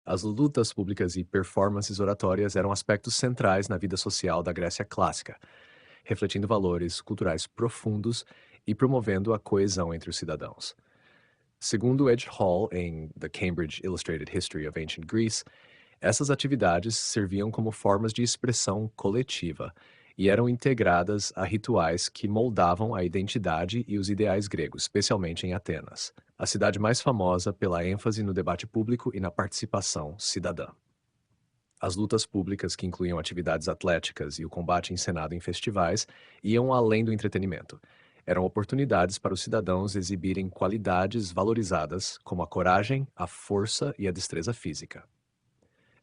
As lutas públicas e performances oratórias eram aspectos centrais na vida social da Grécia clássica, refletindo valores culturais profundos e promovendo a coesão entre os cidadãos. Segundo Edge Hall, em The Cambridge Illustrated History of Ancient Greece, essas atividades serviam como formas de expressão coletiva e eram integradas a rituais que moldavam a identidade e os ideais gregos, especialmente em Atenas, a cidade mais famosa pela ênfase no debate público e na participação cidadã. As lutas públicas, que incluíam atividades atléticas e o combate encenado em festivais, iam além do entretenimento. Eram oportunidades para os cidadãos exibirem qualidades valorizadas, como a coragem, a força e a destreza física.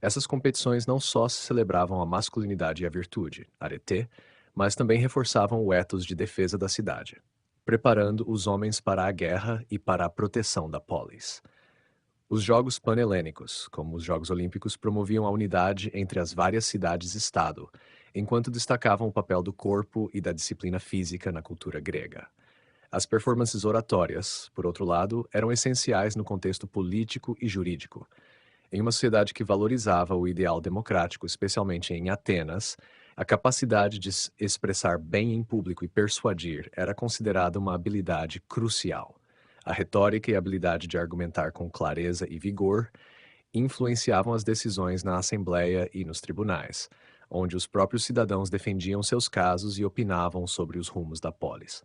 Essas competições não só celebravam a masculinidade e a virtude, arete, mas também reforçavam o ethos de defesa da cidade, preparando os homens para a guerra e para a proteção da polis. Os Jogos Panhelênicos, como os Jogos Olímpicos, promoviam a unidade entre as várias cidades-estado, enquanto destacavam o papel do corpo e da disciplina física na cultura grega. As performances oratórias, por outro lado, eram essenciais no contexto político e jurídico. Em uma sociedade que valorizava o ideal democrático, especialmente em Atenas, a capacidade de se expressar bem em público e persuadir era considerada uma habilidade crucial. A retórica e a habilidade de argumentar com clareza e vigor influenciavam as decisões na Assembleia e nos tribunais, onde os próprios cidadãos defendiam seus casos e opinavam sobre os rumos da polis.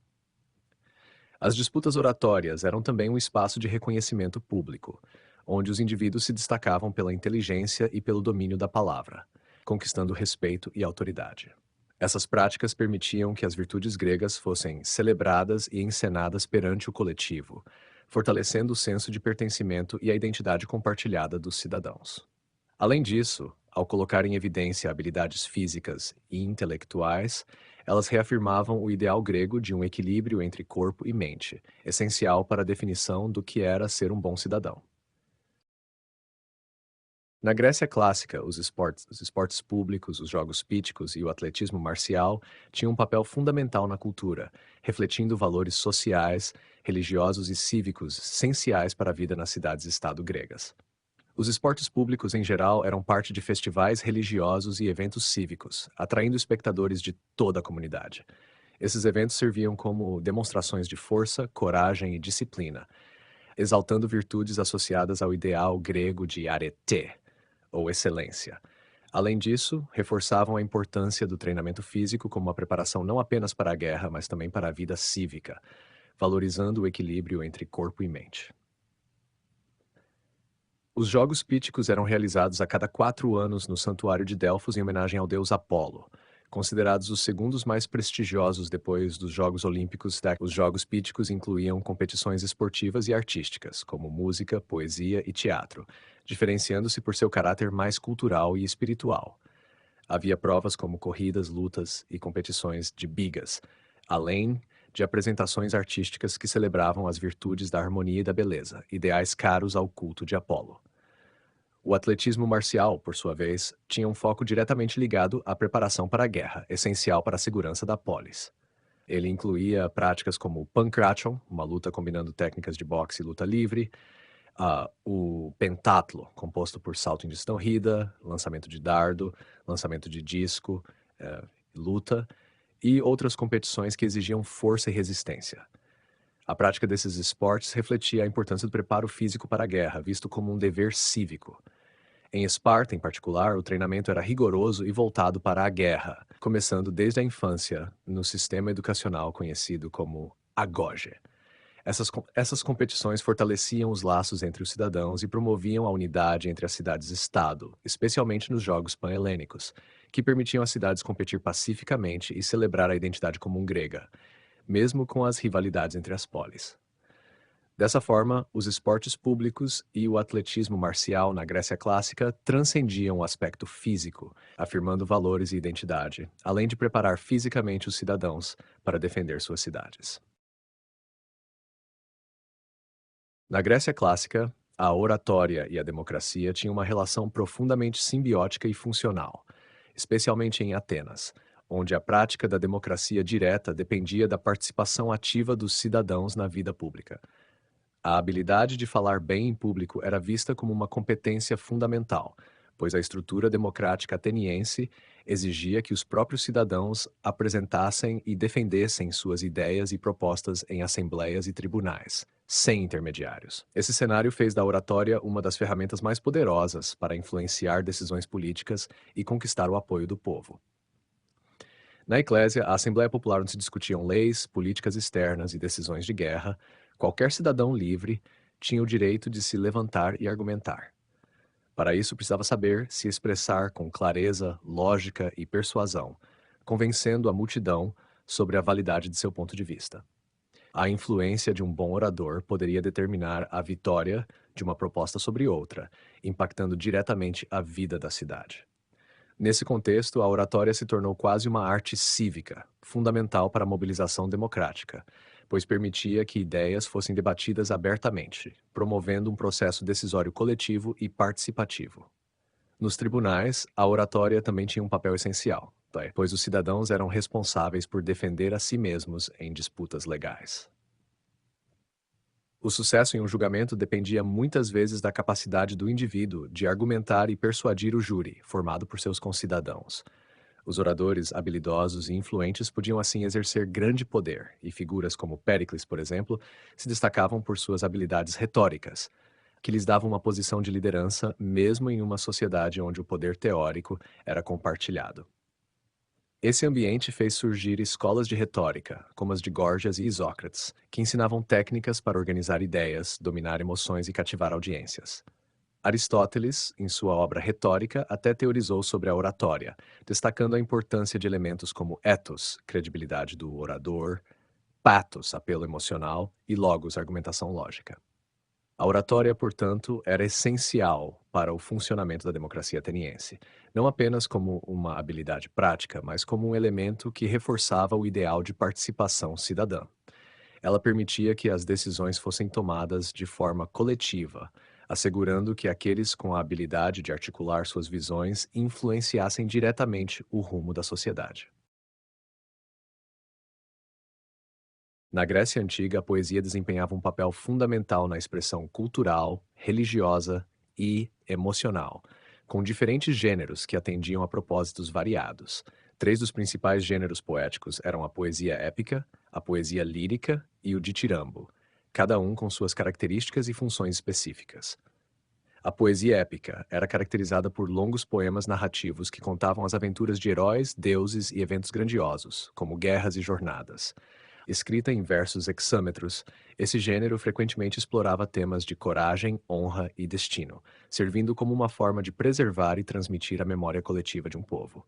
As disputas oratórias eram também um espaço de reconhecimento público, onde os indivíduos se destacavam pela inteligência e pelo domínio da palavra, conquistando respeito e autoridade. Essas práticas permitiam que as virtudes gregas fossem celebradas e encenadas perante o coletivo, fortalecendo o senso de pertencimento e a identidade compartilhada dos cidadãos. Além disso, ao colocar em evidência habilidades físicas e intelectuais, elas reafirmavam o ideal grego de um equilíbrio entre corpo e mente, essencial para a definição do que era ser um bom cidadão. Na Grécia clássica, os esportes públicos, os jogos píticos e o atletismo marcial tinham um papel fundamental na cultura, refletindo valores sociais, religiosos e cívicos essenciais para a vida nas cidades-estado gregas. Os esportes públicos, em geral, eram parte de festivais religiosos e eventos cívicos, atraindo espectadores de toda a comunidade. Esses eventos serviam como demonstrações de força, coragem e disciplina, exaltando virtudes associadas ao ideal grego de arete, ou excelência. Além disso, reforçavam a importância do treinamento físico como uma preparação não apenas para a guerra, mas também para a vida cívica, valorizando o equilíbrio entre corpo e mente. Os Jogos Píticos eram realizados a cada 4 anos no Santuário de Delfos em homenagem ao deus Apolo. Considerados os segundos mais prestigiosos depois dos Jogos Olímpicos, os Jogos Píticos incluíam competições esportivas e artísticas, como música, poesia e teatro, diferenciando-se por seu caráter mais cultural e espiritual. Havia provas como corridas, lutas e competições de bigas, além de apresentações artísticas que celebravam as virtudes da harmonia e da beleza, ideais caros ao culto de Apolo. O atletismo marcial, por sua vez, tinha um foco diretamente ligado à preparação para a guerra, essencial para a segurança da polis. Ele incluía práticas como o pankration, uma luta combinando técnicas de boxe e luta livre, o pentatlo, composto por salto em distância corrida, lançamento de dardo, lançamento de disco, luta, e outras competições que exigiam força e resistência. A prática desses esportes refletia a importância do preparo físico para a guerra, visto como um dever cívico. Em Esparta, em particular, o treinamento era rigoroso e voltado para a guerra, começando desde a infância no sistema educacional conhecido como agoge. Essas competições fortaleciam os laços entre os cidadãos e promoviam a unidade entre as cidades-estado, especialmente nos Jogos Panhelênicos, que permitiam às cidades competir pacificamente e celebrar a identidade comum grega, mesmo com as rivalidades entre as polis. Dessa forma, os esportes públicos e o atletismo marcial na Grécia clássica transcendiam o aspecto físico, afirmando valores e identidade, além de preparar fisicamente os cidadãos para defender suas cidades. Na Grécia clássica, a oratória e a democracia tinham uma relação profundamente simbiótica e funcional, especialmente em Atenas, onde a prática da democracia direta dependia da participação ativa dos cidadãos na vida pública. A habilidade de falar bem em público era vista como uma competência fundamental, pois a estrutura democrática ateniense exigia que os próprios cidadãos apresentassem e defendessem suas ideias e propostas em assembleias e tribunais, sem intermediários. Esse cenário fez da oratória uma das ferramentas mais poderosas para influenciar decisões políticas e conquistar o apoio do povo. Na Eclésia, a Assembleia Popular onde se discutiam leis, políticas externas e decisões de guerra, qualquer cidadão livre tinha o direito de se levantar e argumentar. Para isso, precisava saber se expressar com clareza, lógica e persuasão, convencendo a multidão sobre a validade de seu ponto de vista. A influência de um bom orador poderia determinar a vitória de uma proposta sobre outra, impactando diretamente a vida da cidade. Nesse contexto, a oratória se tornou quase uma arte cívica, fundamental para a mobilização democrática, pois permitia que ideias fossem debatidas abertamente, promovendo um processo decisório coletivo e participativo. Nos tribunais, a oratória também tinha um papel essencial, pois os cidadãos eram responsáveis por defender a si mesmos em disputas legais. O sucesso em um julgamento dependia muitas vezes da capacidade do indivíduo de argumentar e persuadir o júri, formado por seus concidadãos. Os oradores habilidosos e influentes podiam assim exercer grande poder, e figuras como Péricles, por exemplo, se destacavam por suas habilidades retóricas, que lhes davam uma posição de liderança mesmo em uma sociedade onde o poder teórico era compartilhado. Esse ambiente fez surgir escolas de retórica, como as de Górgias e Isócrates, que ensinavam técnicas para organizar ideias, dominar emoções e cativar audiências. Aristóteles, em sua obra Retórica, até teorizou sobre a oratória, destacando a importância de elementos como ethos, credibilidade do orador, pathos, apelo emocional, e logos, argumentação lógica. A oratória, portanto, era essencial para o funcionamento da democracia ateniense, não apenas como uma habilidade prática, mas como um elemento que reforçava o ideal de participação cidadã. Ela permitia que as decisões fossem tomadas de forma coletiva, assegurando que aqueles com a habilidade de articular suas visões influenciassem diretamente o rumo da sociedade. Na Grécia Antiga, a poesia desempenhava um papel fundamental na expressão cultural, religiosa e emocional, com diferentes gêneros que atendiam a propósitos variados. Três dos principais gêneros poéticos eram a poesia épica, a poesia lírica e o ditirambo, cada um com suas características e funções específicas. A poesia épica era caracterizada por longos poemas narrativos que contavam as aventuras de heróis, deuses e eventos grandiosos, como guerras e jornadas. Escrita em versos hexâmetros, esse gênero frequentemente explorava temas de coragem, honra e destino, servindo como uma forma de preservar e transmitir a memória coletiva de um povo.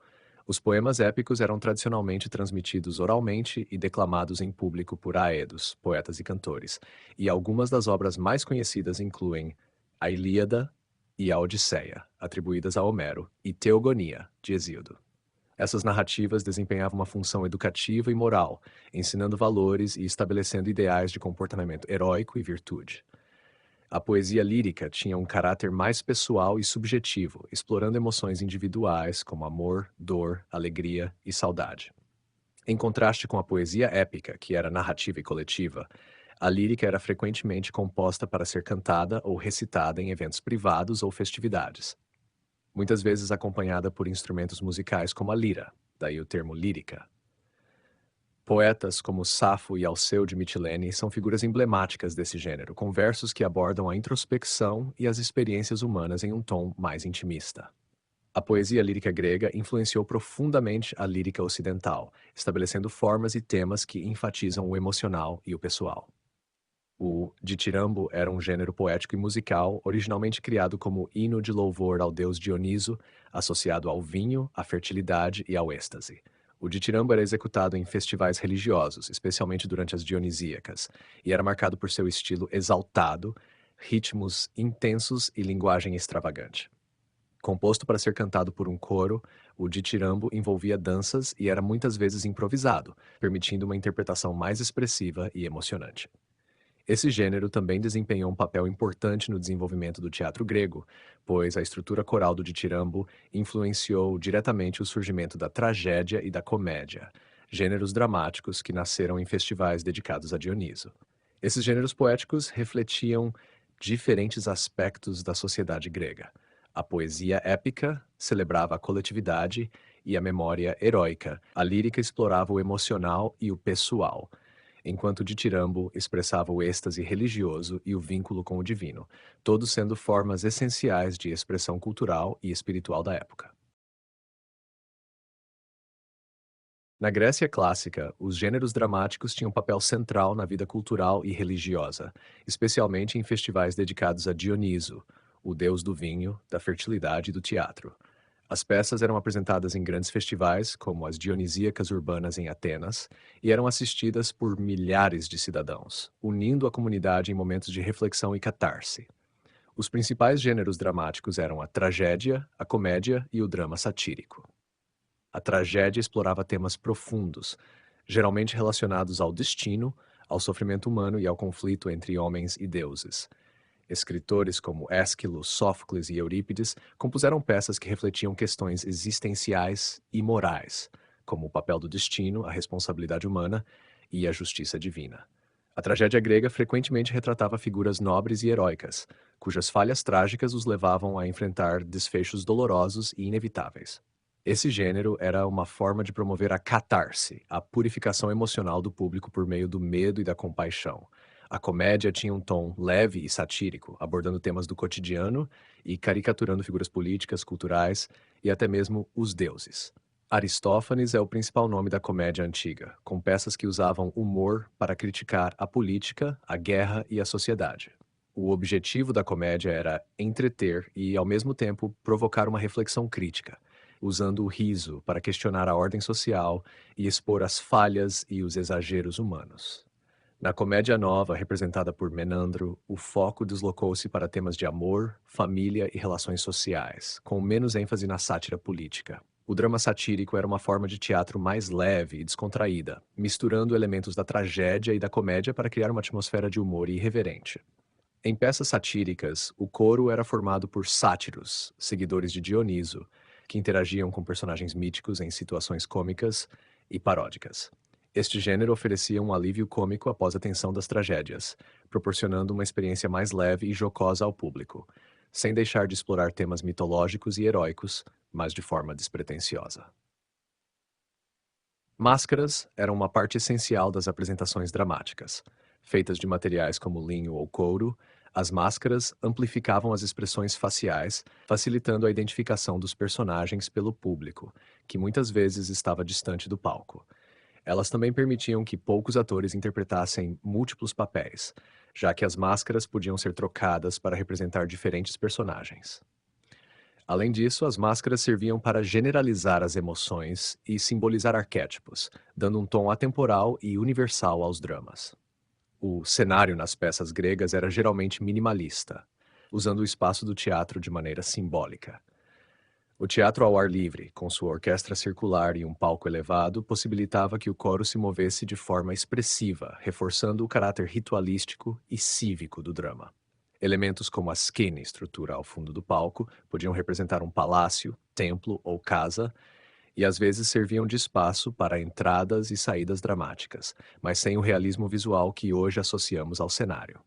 Os poemas épicos eram tradicionalmente transmitidos oralmente e declamados em público por aedos, poetas e cantores, e algumas das obras mais conhecidas incluem a Ilíada e a Odisseia, atribuídas a Homero, e Teogonia, de Hesíodo. Essas narrativas desempenhavam uma função educativa e moral, ensinando valores e estabelecendo ideais de comportamento heróico e virtude. A poesia lírica tinha um caráter mais pessoal e subjetivo, explorando emoções individuais como amor, dor, alegria e saudade. Em contraste com a poesia épica, que era narrativa e coletiva, a lírica era frequentemente composta para ser cantada ou recitada em eventos privados ou festividades, muitas vezes acompanhada por instrumentos musicais como a lira, daí o termo lírica. Poetas como Safo e Alceu de Mitilene são figuras emblemáticas desse gênero, com versos que abordam a introspecção e as experiências humanas em um tom mais intimista. A poesia lírica grega influenciou profundamente a lírica ocidental, estabelecendo formas e temas que enfatizam o emocional e o pessoal. O ditirambo era um gênero poético e musical originalmente criado como hino de louvor ao deus Dioniso, associado ao vinho, à fertilidade e ao êxtase. O ditirambo era executado em festivais religiosos, especialmente durante as dionisíacas, e era marcado por seu estilo exaltado, ritmos intensos e linguagem extravagante. Composto para ser cantado por um coro, o ditirambo envolvia danças e era muitas vezes improvisado, permitindo uma interpretação mais expressiva e emocionante. Esse gênero também desempenhou um papel importante no desenvolvimento do teatro grego, pois a estrutura coral do ditirambo influenciou diretamente o surgimento da tragédia e da comédia, gêneros dramáticos que nasceram em festivais dedicados a Dioniso. Esses gêneros poéticos refletiam diferentes aspectos da sociedade grega. A poesia épica celebrava a coletividade e a memória heróica. A lírica explorava o emocional e o pessoal, enquanto o ditirambo expressava o êxtase religioso e o vínculo com o divino, todos sendo formas essenciais de expressão cultural e espiritual da época. Na Grécia clássica, os gêneros dramáticos tinham um papel central na vida cultural e religiosa, especialmente em festivais dedicados a Dioniso, o deus do vinho, da fertilidade e do teatro. As peças eram apresentadas em grandes festivais, como as Dionisíacas urbanas em Atenas, e eram assistidas por milhares de cidadãos, unindo a comunidade em momentos de reflexão e catarse. Os principais gêneros dramáticos eram a tragédia, a comédia e o drama satírico. A tragédia explorava temas profundos, geralmente relacionados ao destino, ao sofrimento humano e ao conflito entre homens e deuses. Escritores como Ésquilo, Sófocles e Eurípides compuseram peças que refletiam questões existenciais e morais, como o papel do destino, a responsabilidade humana e a justiça divina. A tragédia grega frequentemente retratava figuras nobres e heróicas, cujas falhas trágicas os levavam a enfrentar desfechos dolorosos e inevitáveis. Esse gênero era uma forma de promover a catarse, a purificação emocional do público por meio do medo e da compaixão. A comédia tinha um tom leve e satírico, abordando temas do cotidiano e caricaturando figuras políticas, culturais e até mesmo os deuses. Aristófanes é o principal nome da comédia antiga, com peças que usavam humor para criticar a política, a guerra e a sociedade. O objetivo da comédia era entreter e, ao mesmo tempo, provocar uma reflexão crítica, usando o riso para questionar a ordem social e expor as falhas e os exageros humanos. Na comédia nova, representada por Menandro, o foco deslocou-se para temas de amor, família e relações sociais, com menos ênfase na sátira política. O drama satírico era uma forma de teatro mais leve e descontraída, misturando elementos da tragédia e da comédia para criar uma atmosfera de humor irreverente. Em peças satíricas, o coro era formado por sátiros, seguidores de Dioniso, que interagiam com personagens míticos em situações cômicas e paródicas. Este gênero oferecia um alívio cômico após a tensão das tragédias, proporcionando uma experiência mais leve e jocosa ao público, sem deixar de explorar temas mitológicos e heróicos, mas de forma despretensiosa. Máscaras eram uma parte essencial das apresentações dramáticas. Feitas de materiais como linho ou couro, as máscaras amplificavam as expressões faciais, facilitando a identificação dos personagens pelo público, que muitas vezes estava distante do palco. Elas também permitiam que poucos atores interpretassem múltiplos papéis, já que as máscaras podiam ser trocadas para representar diferentes personagens. Além disso, as máscaras serviam para generalizar as emoções e simbolizar arquétipos, dando um tom atemporal e universal aos dramas. O cenário nas peças gregas era geralmente minimalista, usando o espaço do teatro de maneira simbólica. O teatro ao ar livre, com sua orquestra circular e um palco elevado, possibilitava que o coro se movesse de forma expressiva, reforçando o caráter ritualístico e cívico do drama. Elementos como a skene, estrutura ao fundo do palco, podiam representar um palácio, templo ou casa, e às vezes serviam de espaço para entradas e saídas dramáticas, mas sem o realismo visual que hoje associamos ao cenário.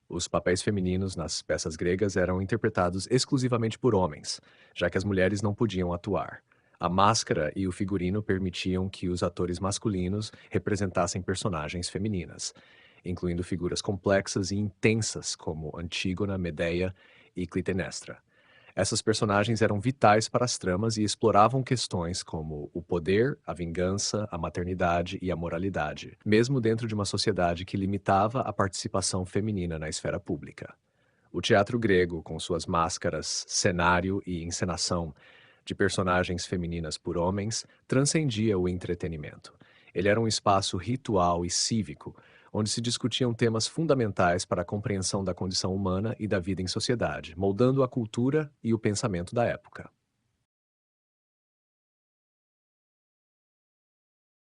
Os papéis femininos nas peças gregas eram interpretados exclusivamente por homens, já que as mulheres não podiam atuar. A máscara e o figurino permitiam que os atores masculinos representassem personagens femininas, incluindo figuras complexas e intensas como Antígona, Medeia e Clitemnestra. Essas personagens eram vitais para as tramas e exploravam questões como o poder, a vingança, a maternidade e a moralidade, mesmo dentro de uma sociedade que limitava a participação feminina na esfera pública. O teatro grego, com suas máscaras, cenário e encenação de personagens femininas por homens, transcendia o entretenimento. Ele era um espaço ritual e cívico, onde se discutiam temas fundamentais para a compreensão da condição humana e da vida em sociedade, moldando a cultura e o pensamento da época.